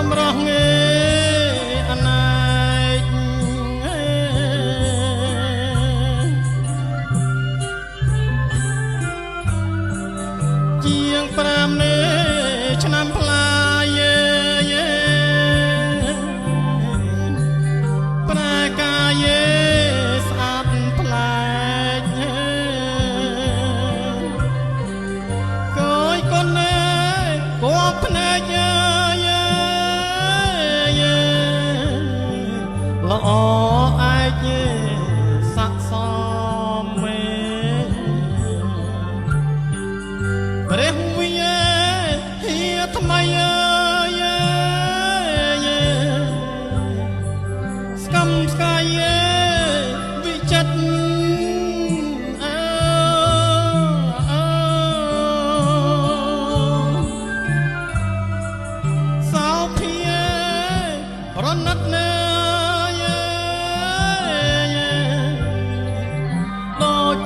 សម្រស់ងេអណែកជាង5នេឆ្នាំផ្លាយប្រាកាយស្អាតប្លែកកយកូនគប់ភ្នែកល្អឯកស័ក្តិសមមេព្រះវិយាហៀថ្មីស្កំស្កាយវិចិត្រសោភារណិតណា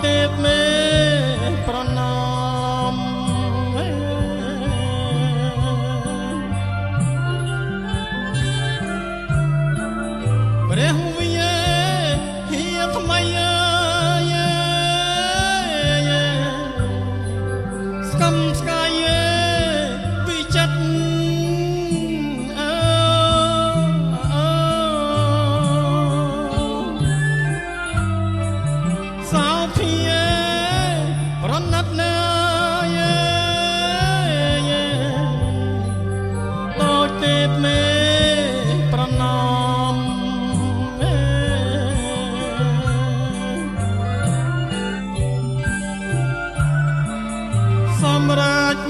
ទេពមេប្រណមព្រះវិយាហៀថ្មីស្កំស្កាយវិចិត្រសោភារណិតណាដូចទេពមេប្រណមសម្រាប់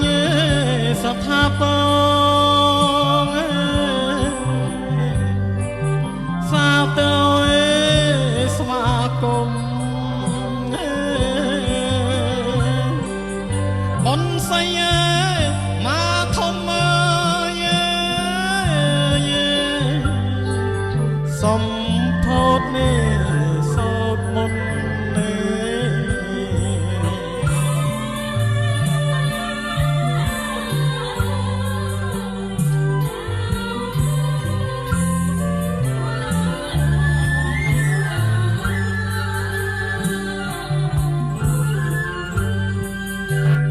ស្ថាពងសាទៅស្វាគមន៍បនស័យមកធំសំផោតនេះសោតមុន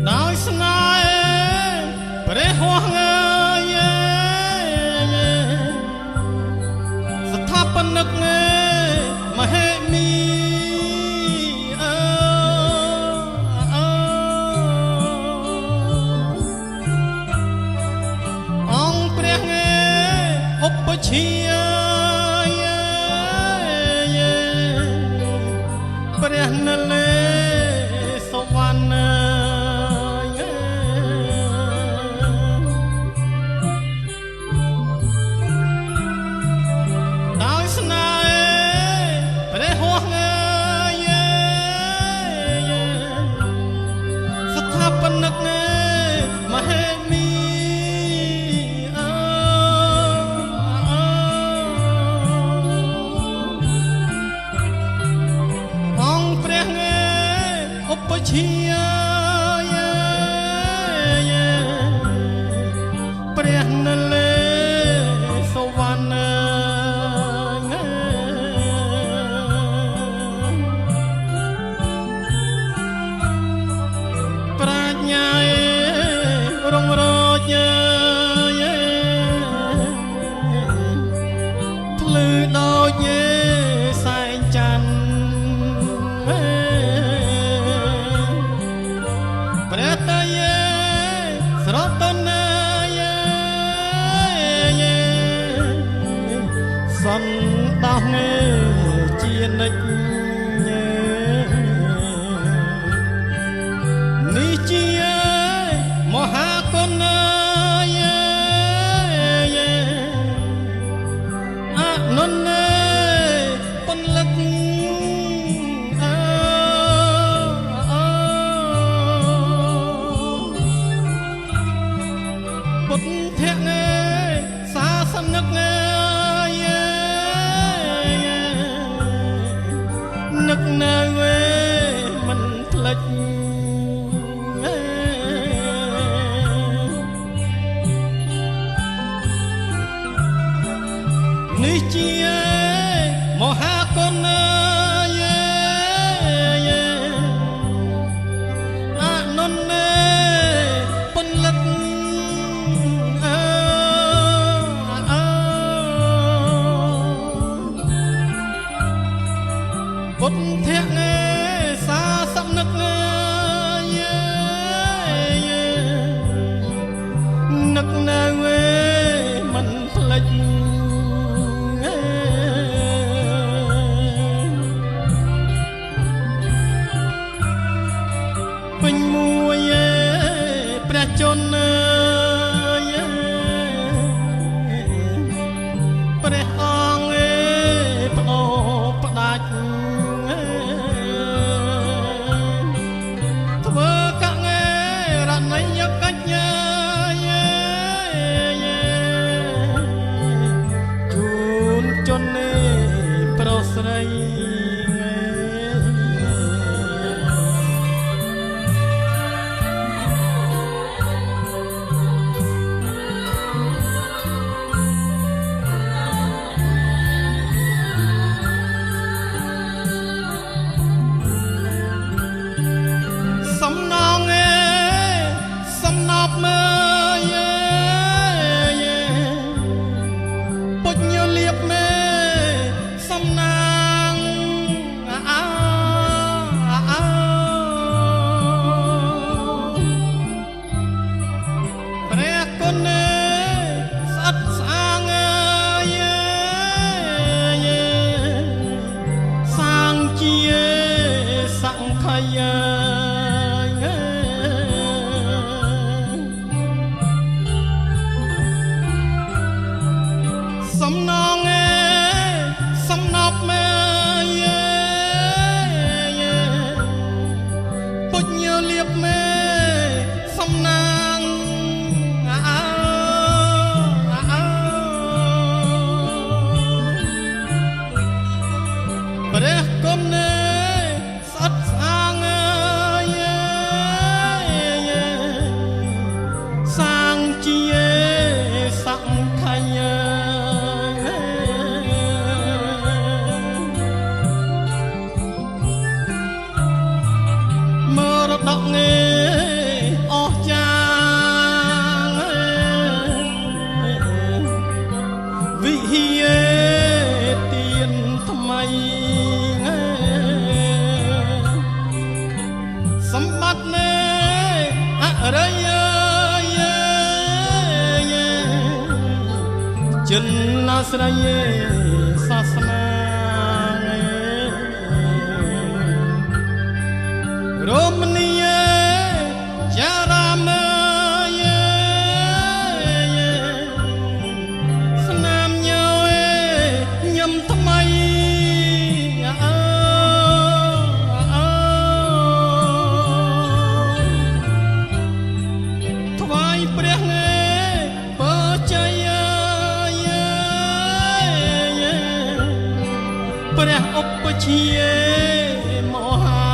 ដោយស្នេហ៍ព្រះហស្ថស្ថាបនិកមហេមីអង្គព្រះឧបជាព្រះនលេសវណ្ណមហេមីអង្គព្រះឧបជាព្រះនលេសវណ្ណប្រាជ្ញារងរញភ្លឺដូចសែងច័ន្ទព្រះតយស្រទនាសន្តោសជានិច្ចនេះជាមហាគុណអនុនពលិកពុទ្ធៈសាសនិកនឹកនៅមិនភ្លេច នេះជាមហាគុណអនុនពន្លិតពុទ្ធៈសាសំនឹកនឹកនៅមិនផ្លេចពេញមួយព្រះជន្មព្រះអង្គបដោផ្ដាច់ធ្វើកង្ករណីយកិច្ចជូនជនប្រុសស្រីសំណងសំណប់មើពុញលៀបមេសំណាងព្រះគុណស្អិតស្អាងសាងជាសង្ខយសំណងសំណប់មើពុញលៀបមេសំណាងព្រះគុណស្អិតស្អាងសាងជាសង្ខយមរតកអស្ចារ្យវិហារទៀនថ្មីសម្បត្តិអរិយចិនអាស្រ័យសាសនារមនីយចារាមស្នាមញញឹមថ្មីថ្វាយព្រះពរជ័យព្រះឧបជាមហា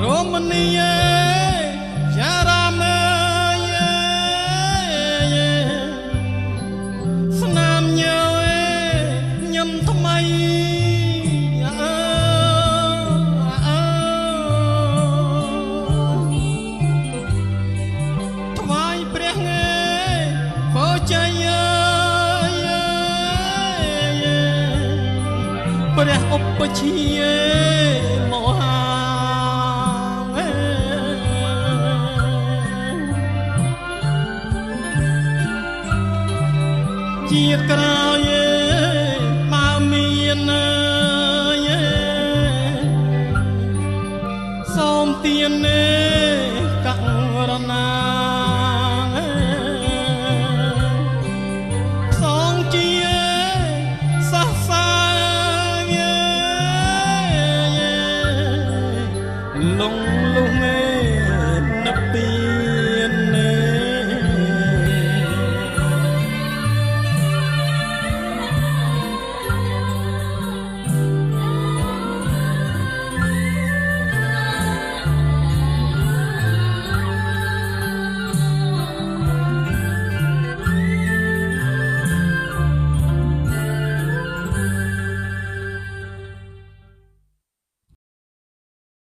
រមនីយចារាមស្នាមញញឹមថ្មីថ្វាយព្រះពរជ័យព្រះឧបជាមហាជាក្រោយបើមានសូមទាន